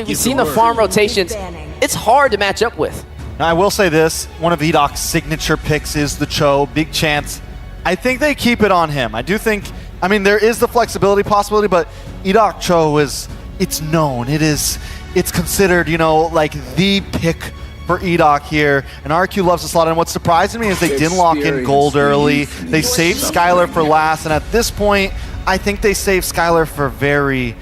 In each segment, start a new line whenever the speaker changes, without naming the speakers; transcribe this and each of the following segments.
versatility. We've seen the farm rotations. It's hard to match up with.
Now, I will say this, one of Edoc's signature picks is the Cho, big chance. I think they keep it on him. I do think, I mean, there is the flexibility possibility, but Edoc Cho is, it's known. It's considered, you know, like the pick for Edoc here. And RRQ loves the slot, and what's surprising me is they didn't lock in gold early. They saved Skylar for last, and at this point, I think they saved Skylar for very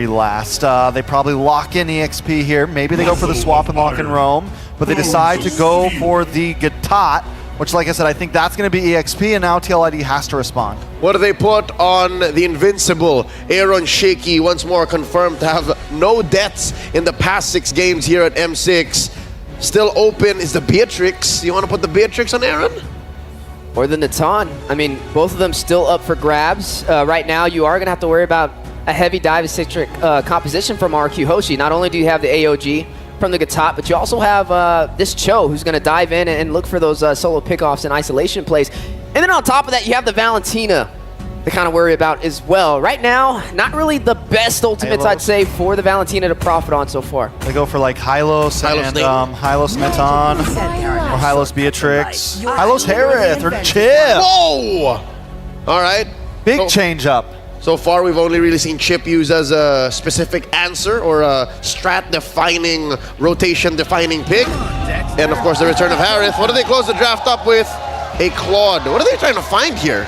last. They probably lock in EXP here. Maybe they go for the swap and lock in Roam, but they decide to go for the Gatot, which, like I said, I think that's going to be EXP, and now TLID has to respond.
What do they put on the Invincible? Aaron Shaky once more confirmed to have no deaths in the past 6 games here at M6. Still open is the Beatrix. You want to put the Beatrix on Aaron?
Or the Natan. I mean, both of them still up for grabs. Right now, you are going to have to worry about a heavy dive-centric composition from RRQ Hoshi. Not only do you have the AOG from the Gatot, but you also have this Cho who's going to dive in and look for those solo pickoffs and isolation plays. And then on top of that, you have the Valentina to kind of worry about as well. Right now, not really the best ultimates, I'd say, for the Valentina to profit on so far.
They go for like Hylos and Hylos Natan, or Hylos Beatrix, Hylos Harith, or Chip.
Whoa! All right.
Big change up.
So far, we've only really seen Chip use as a specific answer or a strat-defining, rotation-defining pick. And of course, the return of Harith. What do they close the draft up with? A Claude. What are they trying to find here?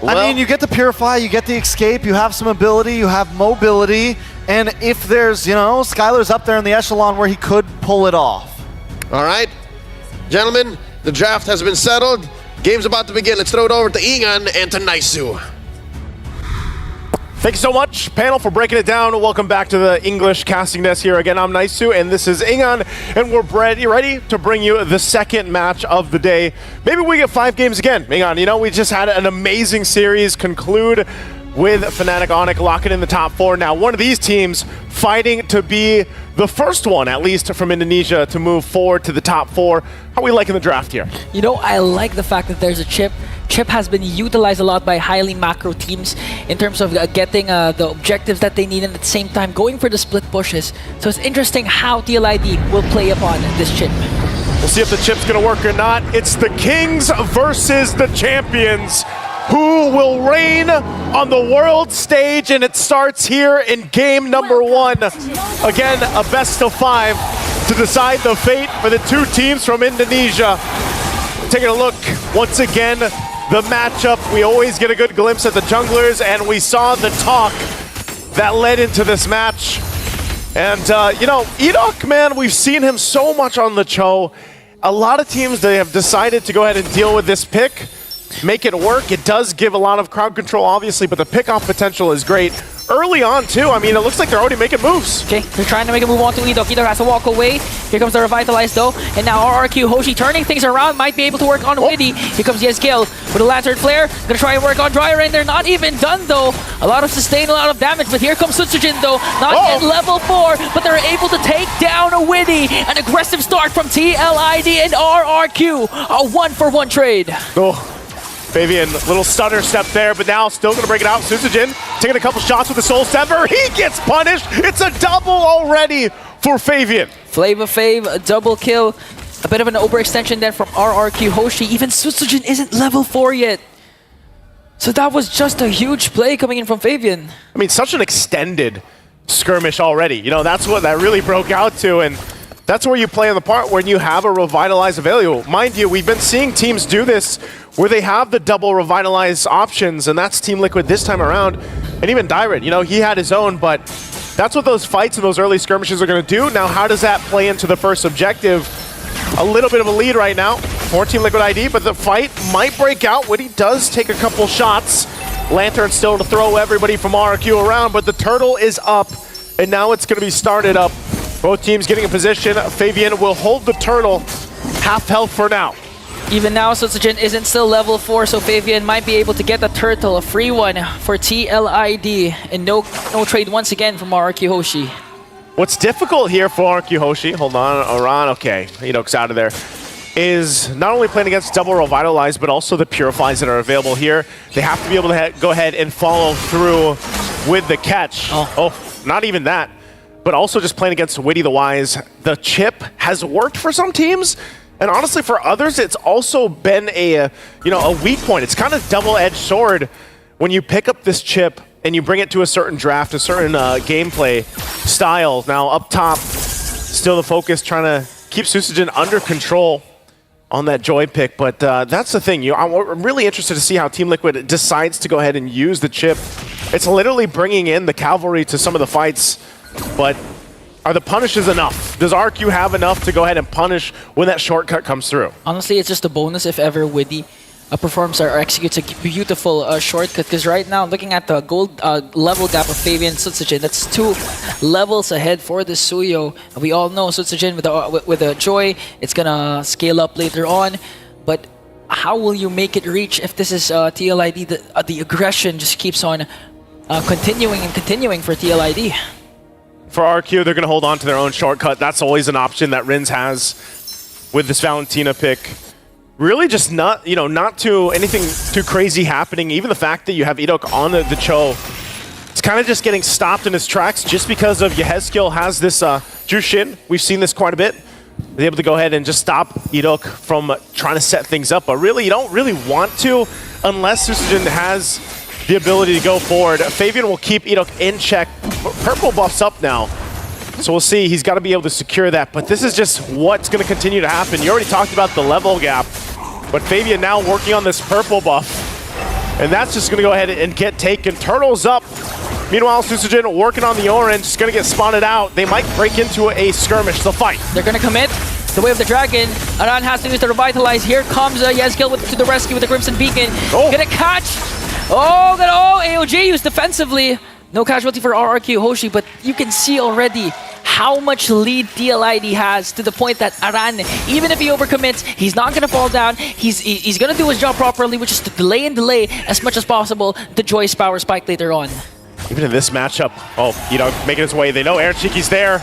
Well, I mean, you get the Purify, you get the Escape, you have some ability, you have mobility, and if there's, you know, Skylar's up there in the echelon where he could pull it off.
All right. Gentlemen, the draft has been settled. Game's about to begin. Let's throw it over to Ingan and to Naisu.
Thank you so much, panel, for breaking it down. Welcome back to the English casting desk here. Again, I'm Naisu, and this is Ingan, and we're ready to bring you the second match of the day. Maybe we get 5 games again. Ingan, you know, we just had an amazing series conclude with Fnatic Onyx locking in the top 4. Now, one of these teams fighting to be the first one, at least from Indonesia, to move forward to the top 4. How are we liking the draft here?
You know, I like the fact that there's a Chip. Chip has been utilized a lot by highly macro teams in terms of getting the objectives that they need, and at the same time going for the split pushes. So it's interesting how TLID will play upon this Chip.
We'll see if the Chip's going to work or not. It's the Kings versus the Champions. Who will reign on the world stage, and it starts here in game number 1. Again, a best of 5 to decide the fate for the 2 teams from Indonesia. Taking a look once again, the matchup. We always get a good glimpse at the junglers, and we saw the talk that led into this match. And, you know, Edoc, man, we've seen him so much on the Cho. A lot of teams, they have decided to go ahead and deal with this pick, make it work. It does give a lot of crowd control, obviously, but the pick-off potential is great. Early on, too. I mean, it looks like they're already making moves.
Okay, they're trying to make a move on to Edoc. Edoc has to walk away. Here comes the Revitalize, though. And now RRQ Hoshi turning things around. Might be able to work on Widdy. Here comes Yesgale with a Lantern Flare. Gonna try and work on Dryer, and they're not even done, though. A lot of sustain, a lot of damage. But here comes Sutsujin, though. Not yet level 4, but they're able to take down a Widdy. An aggressive start from TLID and RRQ. A 1-for-1 trade.
Oh. Fabian, little stutter step there, but now still going to break it out. Suzujin taking a couple shots with the Soul Sever. He gets punished. It's a double already for Fabian.
Flavor Fave, a double kill. A bit of an overextension then from RRQ Hoshi. Even Suzujin isn't level 4 yet. So that was just a huge play coming in from Fabian.
I mean, such an extended skirmish already. You know, that's what that really broke out to, and that's where you play on the part when you have a Revitalize available. Mind you, we've been seeing teams do this where they have the double Revitalize options, and that's Team Liquid this time around. And even Dyrant, you know, he had his own, but that's what those fights and those early skirmishes are going to do. Now, how does that play into the first objective? A little bit of a lead right now for Team Liquid ID, but the fight might break out. Widdy does take a couple shots. Lantern still to throw everybody from RRQ around, but the turtle is up, and now it's going to be started up. Both teams getting in position. Fabian will hold the turtle, half health for now.
Even now, Sutsujin isn't still level 4, so Fabian might be able to get the turtle, a free one for TLID. And no trade once again from RRQ Hoshi.
What's difficult here for RRQ Hoshi, hold on, Aran, okay, Edoc's out of there, is not only playing against double Revitalize, but also the Purifies that are available here. They have to be able to go ahead and follow through with the catch. Oh, not even that. but also just playing against Witty the Wise. The chip has worked for some teams, and honestly for others, it's also been a weak point. It's kind of double-edged sword when you pick up this chip and you bring it to a certain draft, a certain gameplay style. Now up top, still the focus trying to keep Susagen under control on that Joy pick, but that's the thing. I'm really interested to see how Team Liquid decides to go ahead and use the chip. It's literally bringing in the cavalry to some of the fights, but are the punishes enough? Does RRQ have enough to go ahead and punish when that shortcut comes through?
Honestly, it's just a bonus if ever Witty performs or executes a beautiful shortcut, because right now, looking at the gold level gap of Fabian and Susagen, that's 2 levels ahead for the Suyo. And we all know Susagen with the Joy, it's gonna scale up later on, but how will you make it reach if this is TLID? The aggression just keeps on continuing and continuing for TLID.
For RRQ, they're going to hold on to their own shortcut. That's always an option that Rins has with this Valentina pick. Really just not too anything too crazy happening. Even the fact that you have Edok on the Cho, it's kind of just getting stopped in his tracks just because of Yehezkiel has this Jushin. We've seen this quite a bit. They're able to go ahead and just stop Edok from trying to set things up. But really, you don't really want to unless Susagen has the ability to go forward. Fabian will keep Edok in check. Purple buff's up now, so we'll see. He's got to be able to secure that, but this is just what's going to continue to happen. You already talked about the level gap, but Fabian now working on this purple buff, and that's just going to go ahead and get taken. Turtles up. Meanwhile, Susagen working on the orange, just going to get spotted out. They might break into a skirmish. They'll fight.
They're going to commit. The way of the dragon. Aran has to use the revitalize. Here comes Yehezkiel to the rescue with the Crimson Beacon.
Oh.
Gonna catch. Oh, AOG used defensively. No casualty for RRQ Hoshi, but you can see already how much lead TLID has, to the point that Aran, even if he overcommits, he's not going to fall down. He's going to do his job properly, which is to delay as much as possible the Joy's power spike later on.
Even in this matchup, making his way. They know Aaron Shiki's there.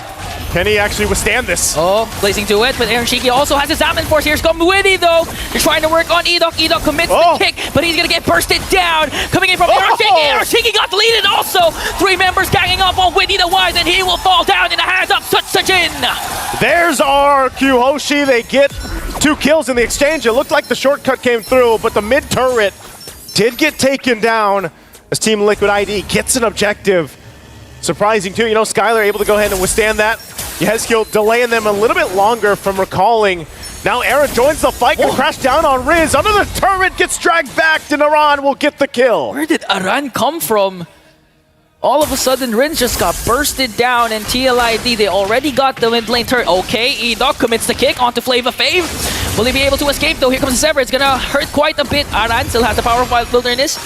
Can he actually withstand this?
Oh, blazing to it, but Aaron Shiki also has his Salmon Force. Here's come Witty though. They're trying to work on Edok. Edok commits the kick, but he's gonna get bursted down. Coming in from Aaron Shiki. Aaron Shiki got deleted also. 3 members ganging up on Witty the Wise, and he will fall down in the hands of Susagen.
There's RRQ Hoshi. They get 2 kills in the exchange. It looked like the shortcut came through, but the mid turret did get taken down as Team Liquid ID gets an objective. Surprising too, Skylar able to go ahead and withstand that. Yehezkiel delaying them a little bit longer from recalling. Now Aaron joins the fight, gonna crash down on Riz. Under the turret, gets dragged back, and Aran will get the kill.
Where did Aran come from? All of a sudden, Rins just got bursted down, and TLID, they already got the mid lane turret. Okay, Edok commits the kick onto Flava Fave. Will he be able to escape though? Here comes the Sever. It's gonna hurt quite a bit. Aran still has the power of Wild Wilderness.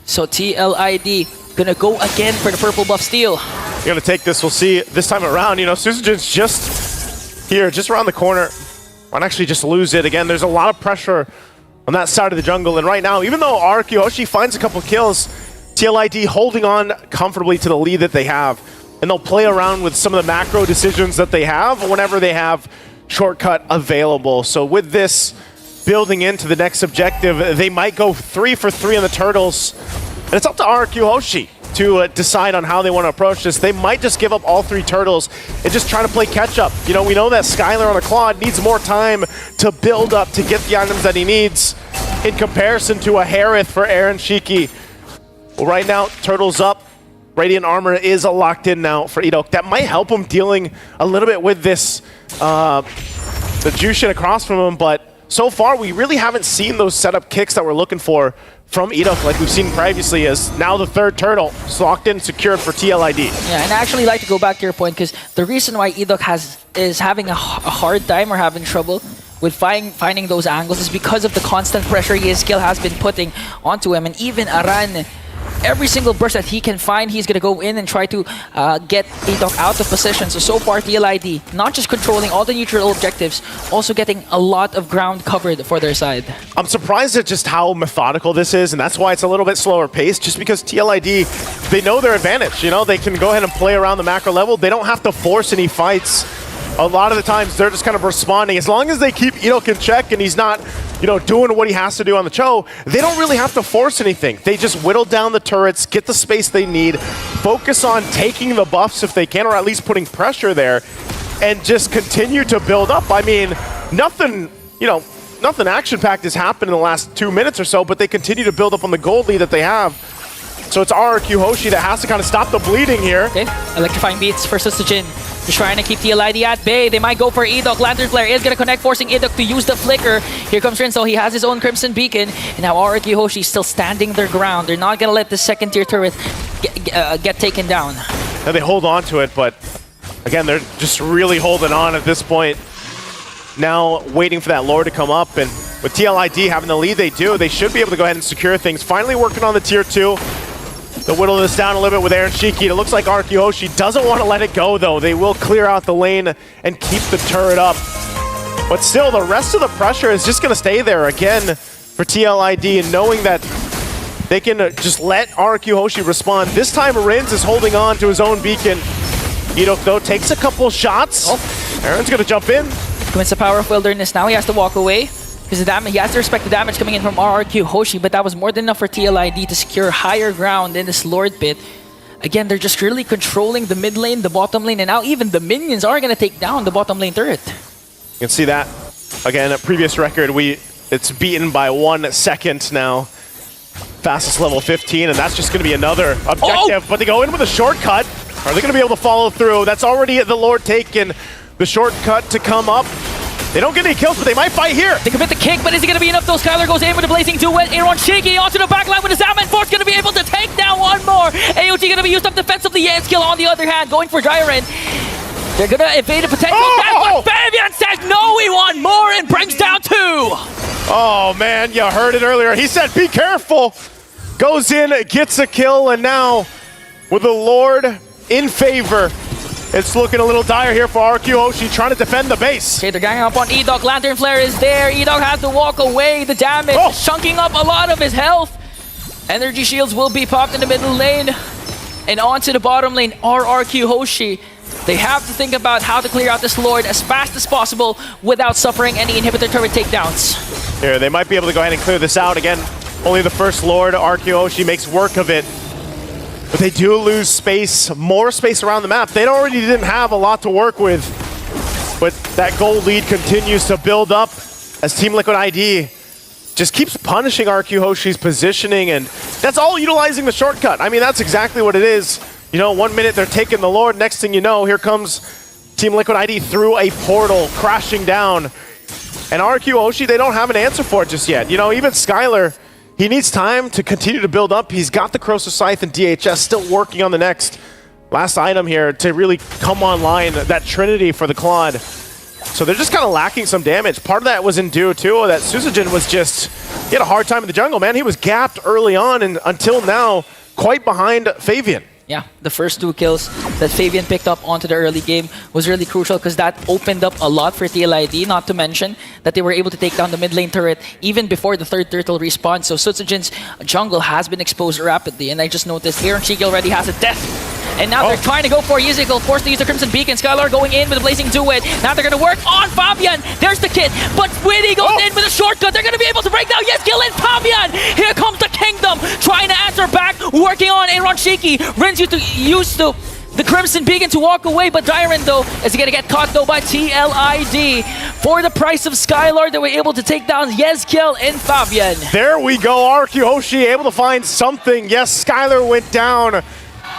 So TLID gonna go again for the purple buff steal.
You're gonna take this, we'll see this time around. Susagen's just here, just around the corner. Might actually just lose it. Again, there's a lot of pressure on that side of the jungle, and right now, even though RRQ Hoshi finds a couple kills, TLID holding on comfortably to the lead that they have, and they'll play around with some of the macro decisions that they have whenever they have shortcut available. So with this building into the next objective, they might go 3 for 3 on the turtles, and it's up to RRQ Hoshi to decide on how they want to approach this. They might just give up all 3 turtles and just try to play catch-up. We know that Skylar on a Claude needs more time to build up to get the items that he needs in comparison to a Harith for Aaron Shiki. Well, right now, turtles up. Radiant Armor is locked in now for Edok. That might help him dealing a little bit with this, the Jushin across from him, but so far, we really haven't seen those setup kicks that we're looking for from Edok like we've seen previously, as now the 3rd turtle is locked in, secured for TLID.
Yeah, and I actually like to go back to your point, because the reason why Edok is having a hard time or having trouble with finding those angles is because of the constant pressure Yehezkiel has been putting onto him. And even Aran, every single burst that he can find, he's going to go in and try to get Edok out of position. So far, TLID, not just controlling all the neutral objectives, also getting a lot of ground covered for their side.
I'm surprised at just how methodical this is, and that's why it's a little bit slower paced, just because TLID, they know their advantage. They can go ahead and play around the macro level. They don't have to force any fights. A lot of the times, they're just kind of responding. As long as they keep Edok in check and he's not you know, doing what he has to do on the Cho, they don't really have to force anything. They just whittle down the turrets, get the space they need, focus on taking the buffs if they can, or at least putting pressure there, and just continue to build up. I mean, nothing, you know, nothing action-packed has happened in the last 2 minutes or so, but they continue to build up on the gold lead that they have. So it's RRQ Hoshi that has to kind of stop the bleeding here.
Okay, electrifying beats for Susujin. Just trying to keep TLID at bay. They might go for Edok. Lantern Flare is going to connect, forcing Edok to use the flicker. Here comes Rinso. He has his own Crimson Beacon. And now RRQ Hoshi still standing their ground. They're not going to let the second tier turret get taken down.
Now they hold on to it, but again, they're just really holding on at this point. Now waiting for that lore to come up, and with TLID having the lead they do, they should be able to go ahead and secure things. Finally working on the tier 2. They'll whittle this down a little bit with Aaron Shiki. It looks like RRQ Hoshi doesn't want to let it go though. They will clear out the lane and keep the turret up. But still, the rest of the pressure is just going to stay there again for TLID, and knowing that they can just let RRQ Hoshi respond. This time Rins is holding on to his own beacon. Edok though takes a couple shots. Aaron's going to jump in.
Commits the power of wilderness. Now he has to walk away. Because the damage, he has to respect the damage coming in from RRQ Hoshi, but that was more than enough for TLID to secure higher ground in this Lord pit. Again, they're just really controlling the mid lane, the bottom lane, and now even the minions are going to take down the bottom lane turret.
You can see that. Again, a previous record, it's beaten by 1 second now. Fastest level 15, and that's just going to be another objective. But they go in with a shortcut. Are they going to be able to follow through? That's already the Lord taken. The shortcut to come up. They don't get any kills, but they might fight here.
They commit the kick, but is it going to be enough? Though Skylar goes in with the blazing duet. Aaron Shiki onto the backline with his Zaman Force, going to be able to take down one more. AOG going to be used up defensively. Yanskill on the other hand, going for Jiren. They're going to evade a potential death, but Fabian says no, we want more, and brings down 2.
Oh man, you heard it earlier. He said, be careful. Goes in, gets a kill, and now with the Lord in favor, it's looking a little dire here for RRQ Hoshi, trying to defend the base.
Okay, they're ganging up on Edok. Lantern Flare is there. Edok has to walk away. The damage chunking up a lot of his health. Energy shields will be popped in the middle lane. And onto the bottom lane, RRQ Hoshi. They have to think about how to clear out this Lord as fast as possible without suffering any inhibitor turret takedowns.
Here, they might be able to go ahead and clear this out. Again, only the first Lord. RRQ Hoshi makes work of it. But they do lose space, more space around the map. They already didn't have a lot to work with. But that gold lead continues to build up as Team Liquid ID just keeps punishing RRQ Hoshi's positioning, and that's all utilizing the shortcut. I mean, that's exactly what it is. You know, 1 minute they're taking the Lord, next thing you know, here comes Team Liquid ID through a portal, crashing down. And RRQ Hoshi, they don't have an answer for it just yet. You know, even Skylar, he needs time to continue to build up. He's got the Corrosive Scythe and DHS, still working on the next last item here to really come online, that Trinity for the Claude. So they're just kind of lacking some damage. Part of that was in due too, that Susujin was just, he had a hard time in the jungle, man. He was gapped early on, and until now, quite behind Fabian.
Yeah, the first 2 kills that Fabian picked up onto the early game was really crucial because that opened up a lot for TLID, not to mention that they were able to take down the mid lane turret even before the 3rd turtle respawned. So Susujin's jungle has been exposed rapidly, and I just noticed Aaron Shiki already has a death. And now they're trying to go for Yizikal, forced to use the Crimson Beacon. Skylar going in with a blazing duet. Now they're going to work on Fabian. There's the kit, but Witty goes in with a shortcut. They're going to be able to break down Yizikal and Fabian. Here comes the Kingdom, trying to answer back, working on Aaron Shiki. Rins used to the Crimson Beacon to walk away, but Jiren though is going to get caught though by TLID. For the price of Skylar, they were able to take down Yezkiel and Fabian.
There we go, RRQ Hoshi able to find something. Yes, Skylar went down,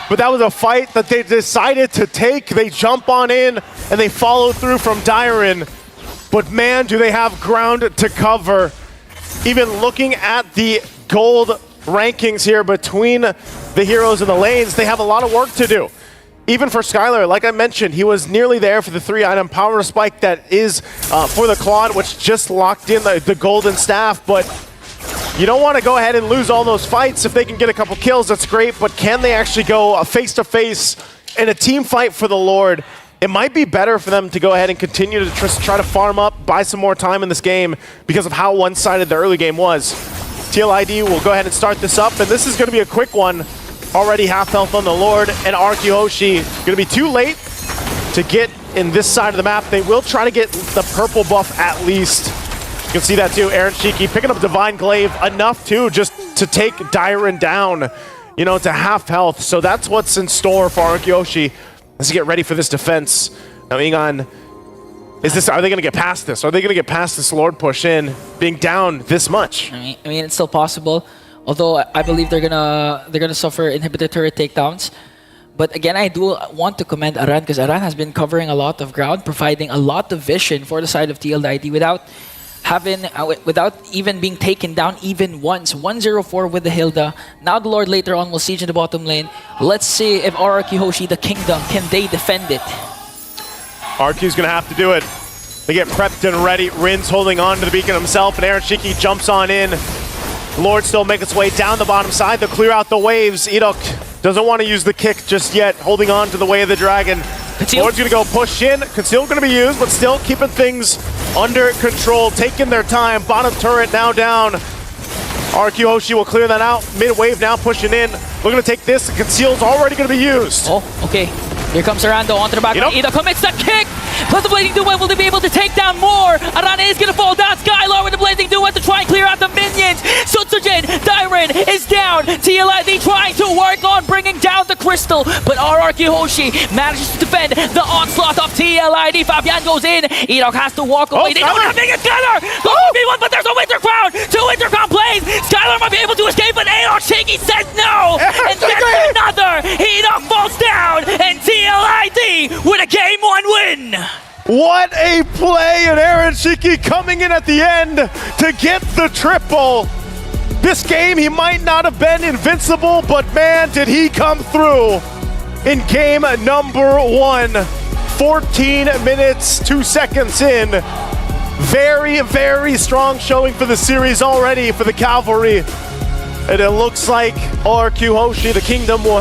but that was a fight that they decided to take. They jump on in and they follow through from Jiren. But man, do they have ground to cover. Even looking at the gold rankings here between the heroes and the lanes, they have a lot of work to do. Even for Skylar, like I mentioned, he was nearly there for the 3-item power spike that is for the Claude, which just locked in the golden staff. But you don't want to go ahead and lose all those fights. If they can get a couple kills, that's great. But can they actually go face-to-face in a team fight for the Lord? It might be better for them to go ahead and continue to try to farm up, buy some more time in this game because of how one-sided the early game was. TLID will go ahead and start this up, and this is going to be a quick one. Already half health on the Lord, and RRQ Hoshi going to be too late to get in this side of the map. They will try to get the purple buff at least. You can see that too. Aaron Shiki picking up Divine Glaive enough too, just to take Dyron down, you know, to half health. So that's what's in store for RRQ Hoshi as they get ready for this defense. Now, Ingon, are they going to get past this? Are they going to get past this Lord push in, being down this much?
I mean, it's still possible. Although I believe they're gonna suffer inhibitor turret takedowns. But again, I do want to commend Aran because Aran has been covering a lot of ground, providing a lot of vision for the side of TLID without even being taken down even once. 1-0-4 with the Hilda. Now the Lord later on will siege in the bottom lane. Let's see if RRQ Hoshi, the Kingdom, can they defend it?
RQ's gonna have to do it. They get prepped and ready. Rin's holding on to the beacon himself, and Aaron Shiki jumps on in. Lord still making its way down the bottom side to clear out the waves. Edok doesn't want to use the kick just yet, holding on to the Way of the Dragon.
Conceal.
Lord's gonna go push in. Conceal gonna be used, but still keeping things under control, taking their time. Bottom turret now down. RRQ Hoshi will clear that out. Mid wave now pushing in. We're gonna take this. The Conceal's already gonna be used.
Oh, okay. Here comes Arando onto the back. Edok commits the kick. Plus the Blazing Duet, will they be able to take down more? Arana is gonna fall down. Skylar with the Blazing Duet to try and clear out the minions. Sutsujin, Dyron is down. TLID trying to work on bringing down the Crystal, but RRQ Hoshi manages to defend the onslaught of TLID. Fabian goes in. Edok has to walk away. They don't have Skylar. Goes 1v1, but there's a Winter Crown. 2 Winter Crown plays. Skylar might be able to escape, but Edok Shaky says no. And then another. Edok falls down, and TLID with a game 1 win.
What a play, and Aaron Shiki coming in at the end to get the triple. This game, he might not have been invincible, but man, did he come through in game number 1. 14 minutes, 2 seconds in. Very, very strong showing for the series already for the Cavalry. And it looks like RRQ Hoshi, the Kingdom, will